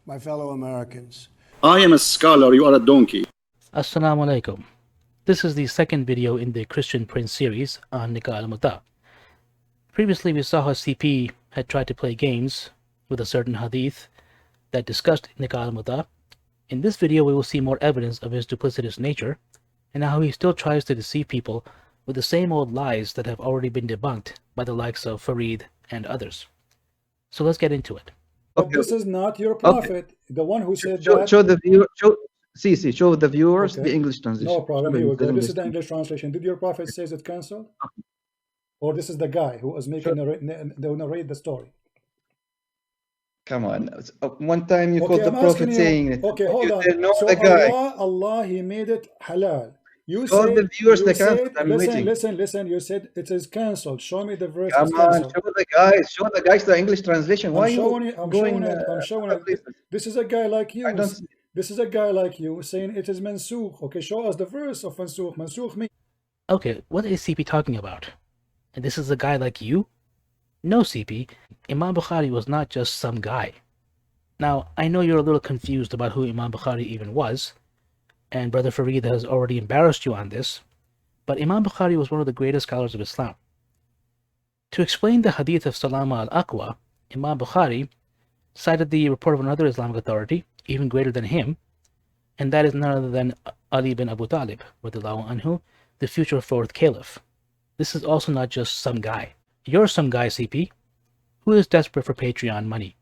my fellow Americans. I am a scholar, you are a donkey. Assalamu alaikum. This is the second video in the Christian Prince series on Nikah Muta. Previously we saw how CP had tried to play games with a certain hadith that discussed Nikah Muta. In this video we will see more evidence of his duplicitous nature and how he still tries to deceive people with the same old lies that have already been debunked by the likes of Farid and others. So let's get into it. But this is not your prophet, the one who said that. Show the viewer, show the viewers the English translation. No problem. Here we go. This is the English translation. Did your prophet say it cancelled? Or this is the guy who was making narrate the story? Come on. One time you called the prophet saying it. Okay, hold on. So the guy. Allah, he made it halal. You Show said, the viewers you the said, cancelled. I'm listen. You said it is cancelled. Show me the verse. Come on, show the guys the English translation. Why I'm showing it. This is a guy like you. This is a guy like you saying it is mansukh. Okay, show us the verse of mansukh. Mansukh means. Okay, what is CP talking about? And this is a guy like you? No, CP. Imam Bukhari was not just some guy. Now, I know you're a little confused about who Imam Bukhari even was, and Brother Farid has already embarrassed you on this, but Imam Bukhari was one of the greatest scholars of Islam. To explain the hadith of Salama al-Aqwa, Imam Bukhari cited the report of another Islamic authority, even greater than him, and that is none other than Ali bin Abu Talib, radhiyallahu anhu, the future fourth caliph. This is also not just some guy. You're some guy, CP, who is desperate for Patreon money.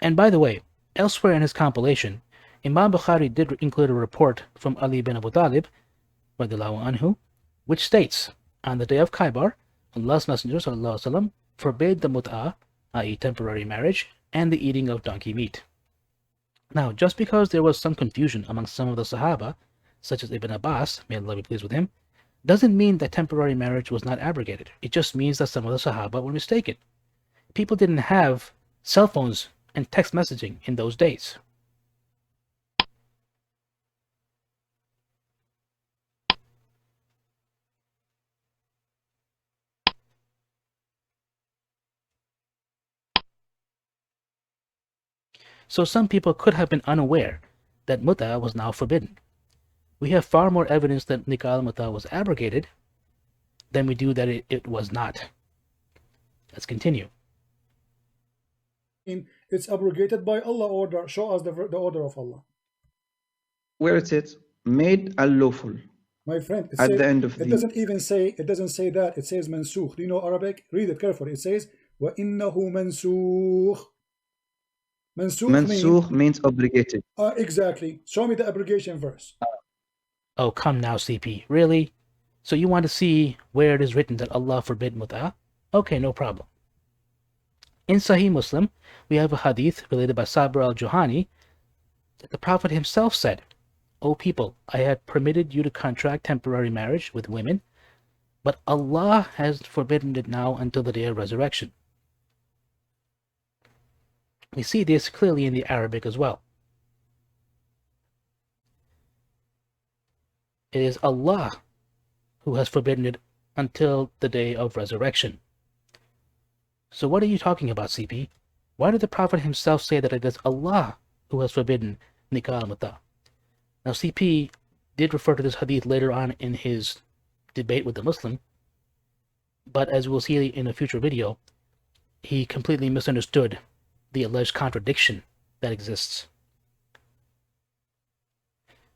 And by the way, elsewhere in his compilation, Imam Bukhari did include a report from Ali bin Abu Talib, radhiyallahu anhu, which states, on the day of Khaybar, Allah's Messenger ﷺ forbade the Mut'ah, i.e. temporary marriage, and the eating of donkey meat. Now, just because there was some confusion among some of the Sahaba, such as Ibn Abbas, may Allah be pleased with him, doesn't mean that temporary marriage was not abrogated. It just means that some of the Sahaba were mistaken. People didn't have cell phones and text messaging in those days. So some people could have been unaware that Mut'ah was now forbidden. We have far more evidence that Nikah Muta was abrogated than we do that it was not. Let's continue. It's abrogated by Allah order. Show us the order of Allah. Where it says made unlawful. My friend, at the end of it doesn't even say, it doesn't say that. It says mansukh. Do you know Arabic? Read it carefully. It says wa innahu mansukh. Mansukh means obligated. Exactly. Show me the abrogation verse. Oh, come now, CP. Really? So you want to see where it is written that Allah forbid Mut'ah? Okay, no problem. In Sahih Muslim, we have a hadith related by Sabr al-Juhani that the Prophet himself said, O people, I had permitted you to contract temporary marriage with women, but Allah has forbidden it now until the day of resurrection. We see this clearly in the Arabic as well. It is Allah who has forbidden it until the day of resurrection. So what are you talking about, CP? Why did the Prophet himself say that it is Allah who has forbidden Nikah Muta? Now CP did refer to this hadith later on in his debate with the Muslim, but as we'll see in a future video, he completely misunderstood the alleged contradiction that exists.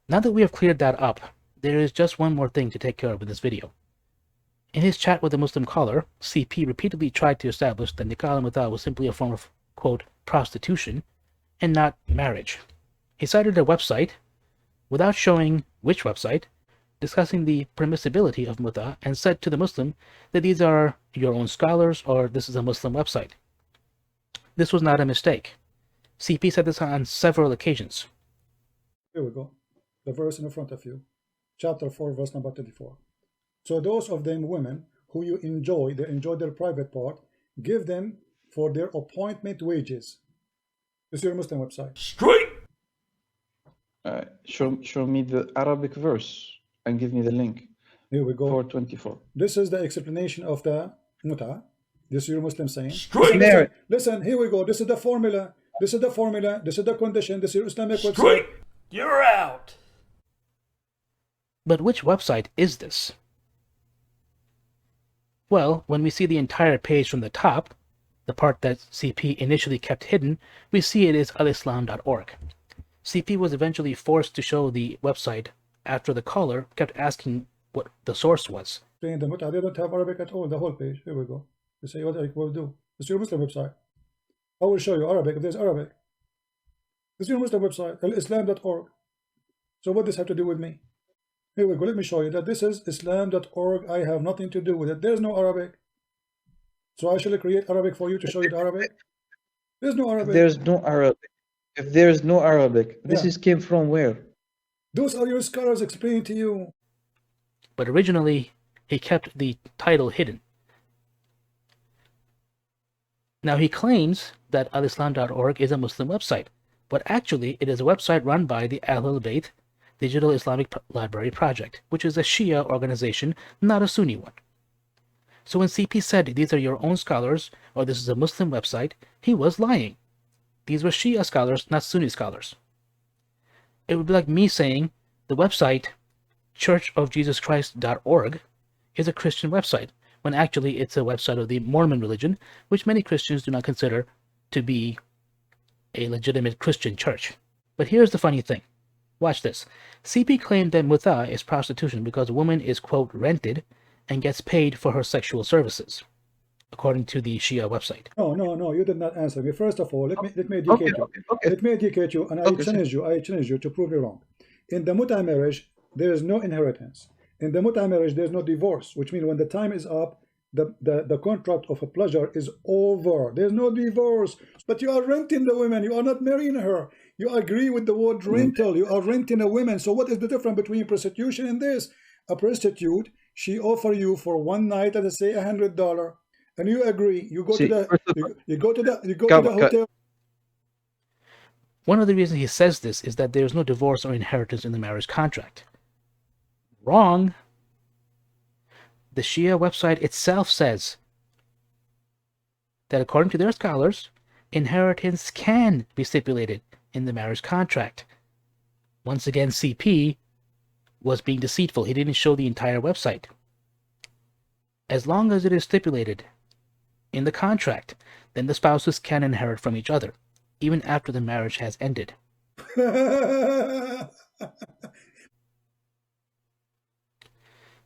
Now that we have cleared that up, there is just one more thing to take care of in this video. In his chat with the Muslim caller, CP repeatedly tried to establish that Nikah Muta was simply a form of, quote, prostitution, and not marriage. He cited a website, without showing which website, discussing the permissibility of Mut'ah, and said to the Muslim that these are your own scholars or this is a Muslim website. This was not a mistake. CP said this on several occasions. Here we go. The verse in front of you. Chapter 4, verse number 34. So those of them women who you enjoy, they enjoy their private part, give them for their appointment wages. This is your Muslim website. Straight! Show me the Arabic verse and give me the link. Here we go. 424. This is the explanation of the Mut'ah. This is your Muslim saying. Straight. Listen, listen, here we go. This is the formula. This is the formula. This is the condition. This is your Islamic website. Straight. You're out. But which website is this? Well, when we see the entire page from the top, the part that CP initially kept hidden, we see it is alislam.org. CP was eventually forced to show the website after the caller kept asking what the source was. In the Mut'ah, they don't have Arabic at all, the whole page. Here we go. You say what I will do. This is your Muslim website. I will show you Arabic if there's Arabic. This is your Muslim website, alislam.org. So what does this have to do with me? Here we go. Let me show you that this is islam.org. I have nothing to do with it. There's no Arabic. So I shall create Arabic for you to show you the Arabic. There's no Arabic. There's no Arabic. If there's no Arabic, this is came from where? Those are your scholars explaining to you. But originally, he kept the title hidden. Now he claims that alislam.org is a Muslim website, but actually it is a website run by the Ahlul Bayt Digital Islamic Library Project, which is a Shia organization, not a Sunni one. So when CP said these are your own scholars, or this is a Muslim website, he was lying. These were Shia scholars, not Sunni scholars. It would be like me saying the website churchofjesuschrist.org is a Christian website, when actually it's a website of the Mormon religion, which many Christians do not consider to be a legitimate Christian church. But here's the funny thing. Watch this. CP claimed that Mut'ah is prostitution because a woman is, quote, rented and gets paid for her sexual services, according to the Shia website. No, you did not answer me. First of all, let me educate you. Let me educate you, and I challenge you to prove me wrong. In the Mut'ah marriage, there is no inheritance. In the Mut'ah marriage, there is no divorce, which means when the time is up, the contract of a pleasure is over. There's no divorce. But you are renting the woman. You are not marrying her. You agree with the word rental. You are renting a woman. So what is the difference between prostitution and this? A prostitute, she offer you for one night, let's say $100, and you agree. You go to the hotel. One of the reasons he says this is that there is no divorce or inheritance in the marriage contract. Wrong. The Shia website itself says that according to their scholars, inheritance can be stipulated in the marriage contract. Once again, CP was being deceitful. He didn't show the entire website. As long as it is stipulated in the contract, then the spouses can inherit from each other, even after the marriage has ended.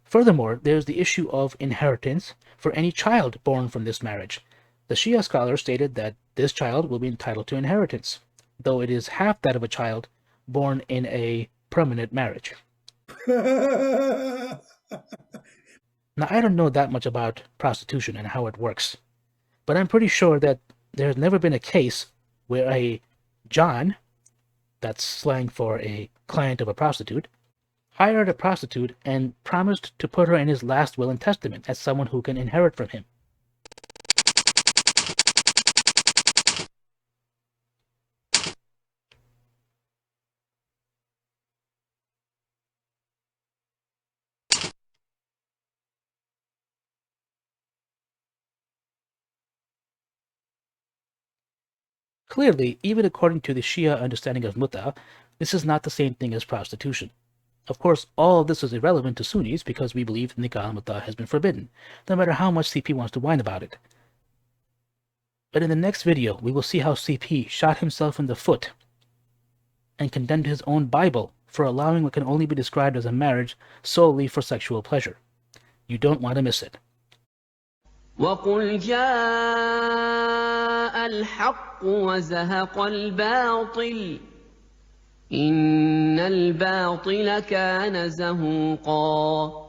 Furthermore, there is the issue of inheritance for any child born from this marriage. The Shia scholar stated that this child will be entitled to inheritance, though it is half that of a child born in a permanent marriage. Now, I don't know that much about prostitution and how it works, but I'm pretty sure that there has never been a case where a John, that's slang for a client of a prostitute, hired a prostitute and promised to put her in his last will and testament as someone who can inherit from him. Clearly, even according to the Shia understanding of Mut'ah, this is not the same thing as prostitution. Of course, all of this is irrelevant to Sunnis because we believe Nikah Muta has been forbidden, no matter how much CP wants to whine about it. But in the next video, we will see how CP shot himself in the foot and condemned his own Bible for allowing what can only be described as a marriage solely for sexual pleasure. You don't want to miss it. وَقُلْ جَاءَ الْحَقُّ وَزَهَقَ الْبَاطِلُ إِنَّ الْبَاطِلَ كَانَ زَهُوقًا